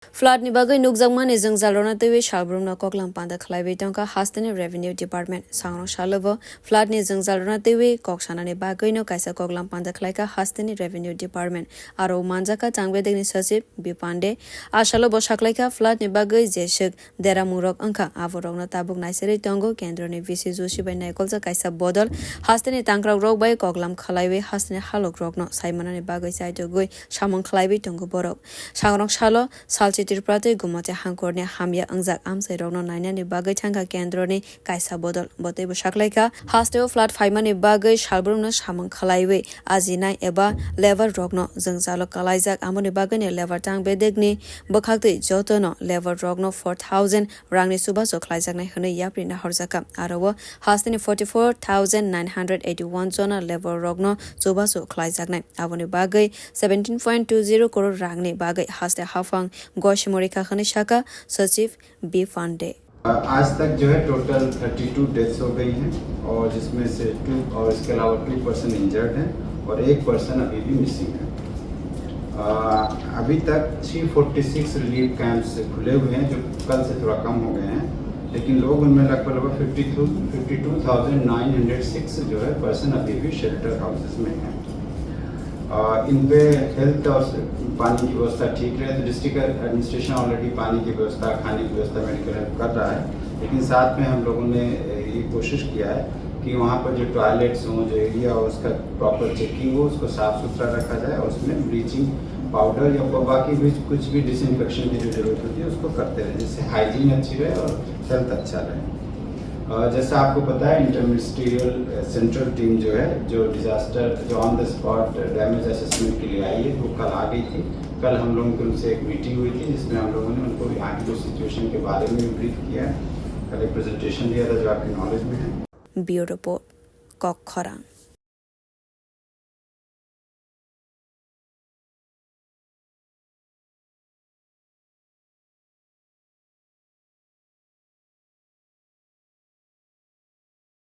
Flood ni bagai nukjangmani jeng jalrona tewi salbrumna koklam panda khlaibai tongka hasteni revenue department sangrong salobo flood ni jeng jalrona tewi koksana ni bagai no kaisa koklam panda khlaika hasteni revenue department aro manjaka changbedegni sachib bipande asalobo saklaika flood ni bagai jesuk deramurok angka avorokna tabuk naiseri tongo kendro ni vc joshi bai naikolja kaisa bodol hasteni tangkrok rok bai koklam khlaibai hasteni halok rokno saimana ni bagai saito goi samang khlaibai tongo borok sangrong salo Tirprate gumate hangkorni hamya angjak amsai rokno nainani bagai thangka kendroni kaisa bodol botebo saklaika hasteo flood faimani bagai salbrumno samang khlaiwi ajinai eba lever rokno jengjalo kalaijak amoni bagai ni lever tang bedegni bokhaktei jotono lever rokno 4000 rangni subaso khlaijaknai hne yaprina horjaka aro hasteni 44981 jona lever rokno subaso khlaijaknai aboni bagai 17.20 crore rangni bagai haste hafang गोशिमोरिका खनिशाका सचिव B फांडे आज तक जो है total 32 deaths हो गई हैं और जिसमें से 2 और इसके अलावा 2 पर्सन इंजर्ड हैं और 1 पर्सन अभी भी मिसिंग है। अभी तक 346 रिलीफ कैंप्स खुले हुए हैं जो कल से थोड़ा कम हो गए हैं, लेकिन लोग उनमें लगभग 52,906 जो है पर्सन अभी भी शेल्टर हाउसेस में हैं। इन पे हेल्थ और पानी की व्यवस्था ठीक रहे तो डिस्ट्रिक्ट एडमिनिस्ट्रेशन ऑलरेडी पानी की व्यवस्था, खाने की व्यवस्था, मेडिकल हेल्प कर रहा है, लेकिन साथ में हम लोगों ने ये कोशिश किया है कि वहाँ पर जो टॉयलेट्स हों, जो एरिया हो, उसका प्रॉपर चेकिंग हो, उसको साफ़ सुथरा रखा जाए और उसमें ब्लीचिंग पाउडर या बाकी भी कुछ भी डिसइंफेक्शन की जो जरूरत होती है उसको करते रहे, जिससे हाइजीन अच्छी रहे और हेल्थ अच्छा रहे। जैसा आपको पता है इंटरमिनिस्ट्रियल सेंट्रल टीम जो है जो डिजास्टर जो on the spot damage assessment के लिए आई है वो कल आ गई थी। कल हम लोगों की उनसे एक मीटिंग हुई थी जिसमें हम लोगों ने उनको यहाँ की जो सिचुएशन के बारे में ब्रीफ किया है। कल एक प्रेजेंटेशन दिया था जो आपकी नॉलेज में है। Bureau report कोखरा।